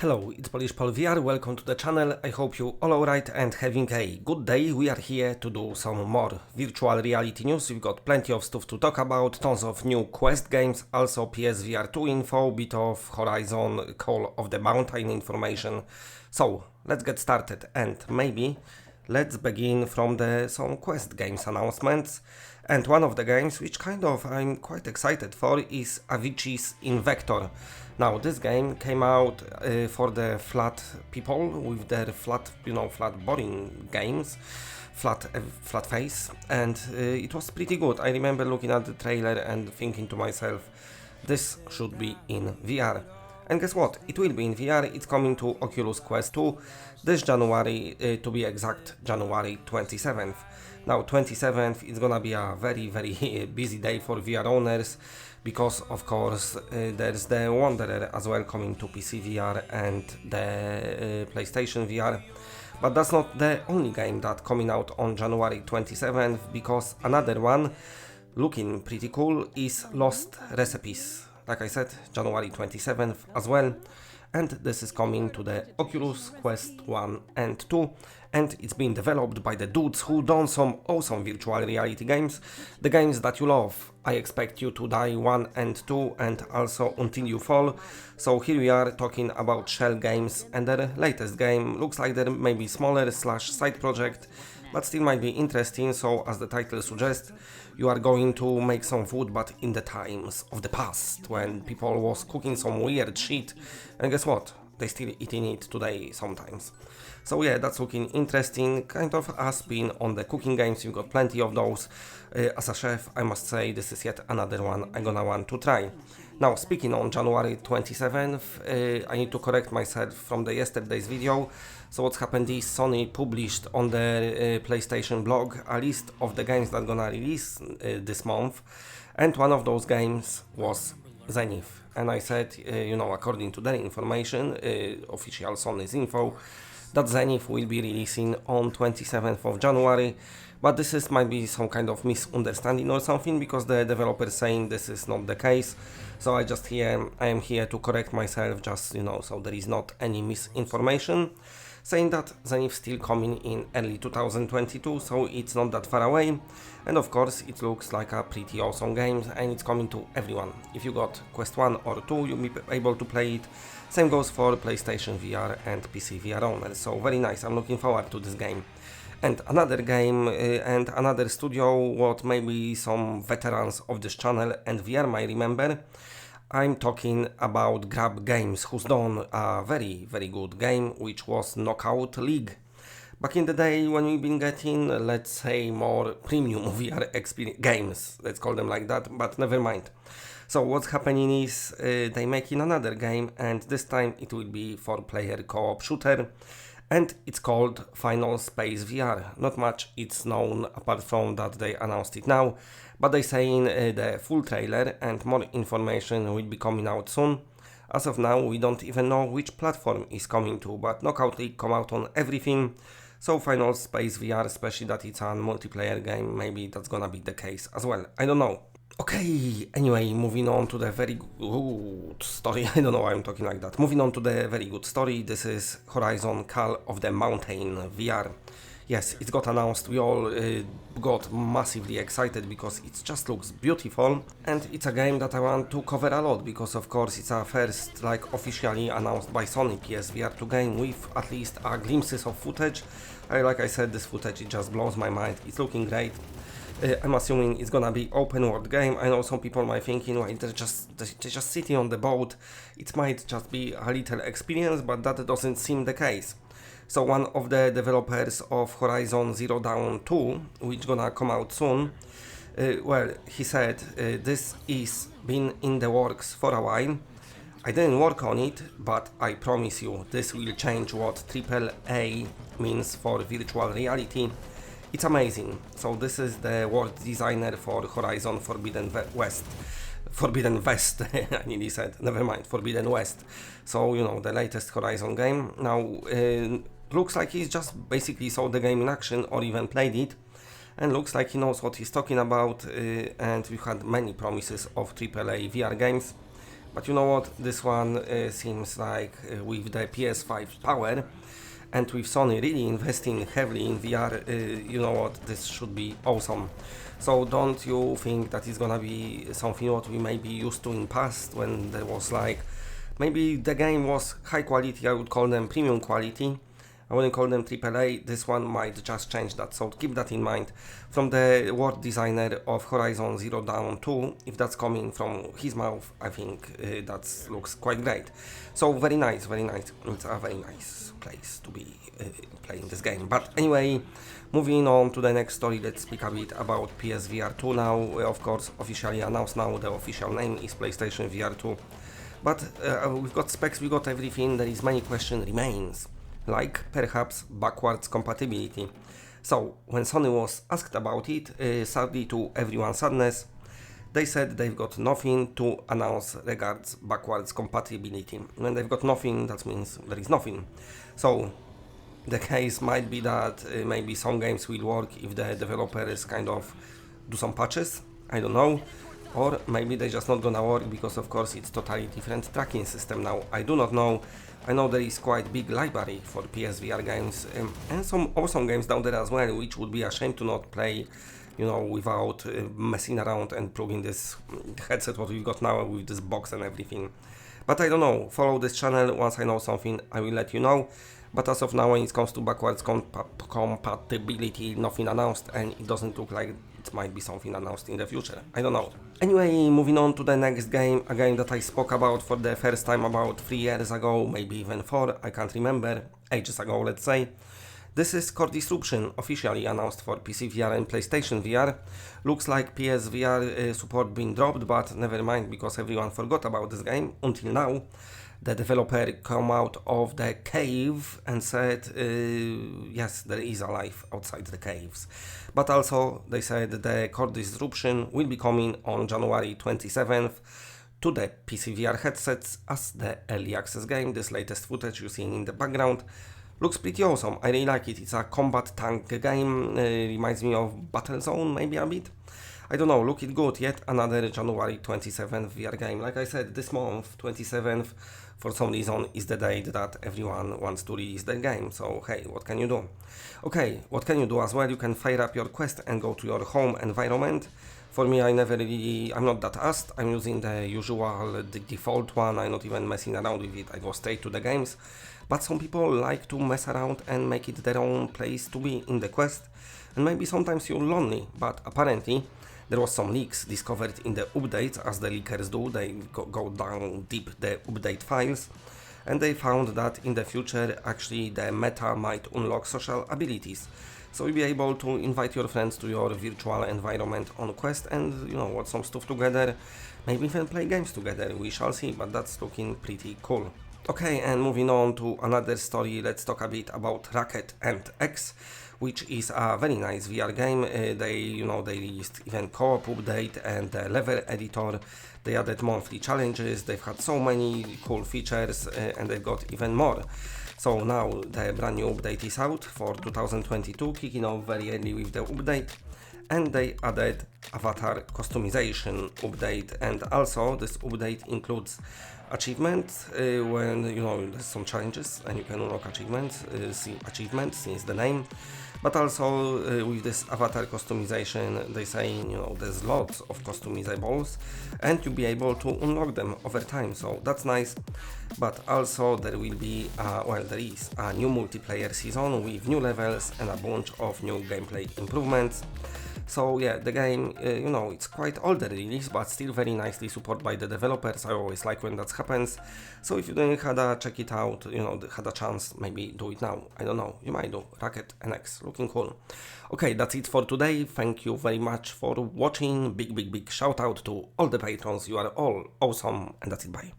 Hello, it's Polish Paul VR, welcome to the channel. I hope you all alright and having a good day. We are here to do some more virtual reality news. We've got plenty of stuff to talk about, tons of new Quest games, also PSVR 2 info, bit of Horizon Call of the Mountain information. So, let's get started and maybe let's begin from some Quest games announcements. And one of the games which I'm quite excited for is Avicii's Invector. Now this game came out for the flat people with their flat boring games, flat face, and it was pretty good. I remember looking at the trailer and thinking to myself, this should be in VR. And guess what? It will be in VR. It's coming to Oculus Quest 2 this January, to be exact, January 27th. Now 27th is gonna be a very busy day for VR owners because of course there's the Wanderer as well coming to PCVR and the PlayStation VR. But that's not the only game that coming out on January 27th, because another one looking pretty cool is Lost Recipes. Like I said, January 27th as well, and this is coming to the Oculus Quest 1 and 2, and it's being developed by the dudes who done some awesome virtual reality games, the games that you love. I Expect You to Die 1 and 2, and also Until You Fall. So here we are talking about Shell Games, and their latest game looks like they're maybe smaller / side project, but still might be interesting. So as the title suggests, you are going to make some food, but in the times of the past when people was cooking some weird shit, and guess what, they still eating it today sometimes. So yeah, that's looking interesting, kind of as being on the cooking games. You've got plenty of those. As a chef, I must say this is yet another one I'm gonna want to try. Now, speaking on January 27th, I need to correct myself from the yesterday's video. So what's happened is Sony published on their PlayStation blog a list of the games that gonna release this month, and one of those games was Zenith. And I said, according to their information, official Sony's info, that Zenith will be releasing on 27th of January. But this might be some kind of misunderstanding or something, because the developer is saying this is not the case. So I am here to correct myself, just so there is not any misinformation, saying that Zenith still coming in early 2022, so it's not that far away. And of course it looks like a pretty awesome game, and it's coming to everyone. If you got Quest 1 or 2, you'll be able to play it. Same goes for PlayStation VR and PC VR owners, so very nice. I'm looking forward to this game. And another game and another studio what maybe some veterans of this channel and VR might remember. I'm talking about Grab Games, who's done a very good game, which was Knockout League. Back in the day when we've been getting, let's say, more premium VR experience games, let's call them like that, but never mind. So what's happening is they making another game, and this time it will be 4-player co-op shooter, and it's called Final Space VR. Not much it's known apart from that they announced it now, but they saying the full trailer and more information will be coming out soon. As of now, we don't even know which platform is coming to, but Knockout League come out on everything. So Final Space VR, especially that it's a multiplayer game, maybe that's gonna be the case as well. I don't know. Okay, anyway, moving on to the very good story. I don't know why I'm talking like that. Moving on to the very good story. This is Horizon Call of the Mountain VR. Yes, it got announced. We all got massively excited because it just looks beautiful, and it's a game that I want to cover a lot because of course it's a first officially announced by Sony PSVR 2 game with at least glimpses of footage. Like I said, this footage, it just blows my mind. It's looking great. I'm assuming it's gonna be open world game. I know some people might thinking, well, they're just sitting on the boat. It might just be a little experience, but that doesn't seem the case. So one of the developers of Horizon Zero Dawn 2, which gonna come out soon, he said this is been in the works for a while. I didn't work on it, but I promise you this will change what AAA means for virtual reality. It's amazing. So this is the world designer for Horizon Forbidden West, I nearly said, never mind, Forbidden West. So, the latest Horizon game. Now, looks like he's just basically saw the game in action or even played it, and looks like he knows what he's talking about, and we've had many promises of AAA VR games. But you know what, this one seems like with the PS5 power and with Sony really investing heavily in VR, you know what, this should be awesome. So don't you think that it's gonna be something what we may be used to in past, when there was like, maybe the game was high quality, I would call them premium quality, I wouldn't call them AAA. This one might just change that, so keep that in mind. From the world designer of Horizon Zero Dawn 2, if that's coming from his mouth, I think that looks quite great. So very nice, very nice. It's a very nice place to be playing this game. But anyway, moving on to the next story, let's speak a bit about PSVR 2 now. Of course, officially announced now, the official name is PlayStation VR 2. But we've got specs, we got everything, there is many question remains, like perhaps backwards compatibility. So when Sony was asked about it, sadly to everyone's sadness, they said they've got nothing to announce regards backwards compatibility. When they've got nothing, that means there is nothing. So the case might be that maybe some games will work if the developers kind of do some patches, I don't know. Or maybe they're just not gonna work because of course it's totally different tracking system now. I do not know. I know there is quite big library for PSVR games and some awesome games down there as well, which would be a shame to not play, you know, without messing around and plugging this headset what we've got now with this box and everything. But I don't know, follow this channel, once I know something I will let you know. But as of now, when it comes to backwards compatibility, nothing announced, and it doesn't look like it might be something announced in the future. I don't know. Anyway, moving on to the next game, a game that I spoke about for the first time about 3 years ago, maybe even 4, I can't remember, ages ago let's say. This is Core Disruption, officially announced for PCVR and PlayStation VR. Looks like PSVR support being dropped, but never mind, because everyone forgot about this game until now. The developer come out of the cave and said, yes, there is a life outside the caves. But also, they said the Core Disruption will be coming on January 27th to the PCVR headsets as the early access game. This latest footage you see in the background looks pretty awesome. I really like it. It's a combat tank game, reminds me of Battlezone maybe a bit. I don't know, look it good, yet another January 27th VR game. Like I said, this month, 27th, for some reason is the date that everyone wants to release their game, so hey, what can you do? Okay, what can you do as well? You can fire up your Quest and go to your home environment. For me, I'm not that asked, I'm using the usual, the default one, I'm not even messing around with it, I go straight to the games. But some people like to mess around and make it their own place to be in the Quest, and maybe sometimes you're lonely, but apparently there was some leaks discovered in the updates, as the leakers do, they go down deep the update files, and they found that in the future actually the meta might unlock social abilities. So you'll be able to invite your friends to your virtual environment on Quest and, you know, watch some stuff together, maybe even play games together, we shall see, but that's looking pretty cool. Okay, and moving on to another story, let's talk a bit about Racket and X, which is a very nice VR game. They released even co-op update and the level editor. They added monthly challenges. They've had so many cool features, and they've got even more. So now the brand new update is out for 2022, kicking off very early with the update. And they added avatar customization update, and also this update includes achievements when there's some challenges and you can unlock achievements, since the name. But also with this avatar customization, they say there's lots of customizables and you'll be able to unlock them over time, so that's nice. But also there will be there is a new multiplayer season with new levels and a bunch of new gameplay improvements. So yeah, the game, it's quite older release, but still very nicely supported by the developers. I always like when that happens. So if you didn't check it out, had a chance, maybe do it now. I don't know, you might do. Racket NX, looking cool. Okay, that's it for today. Thank you very much for watching. Big shout out to all the patrons. You are all awesome, and that's it, bye.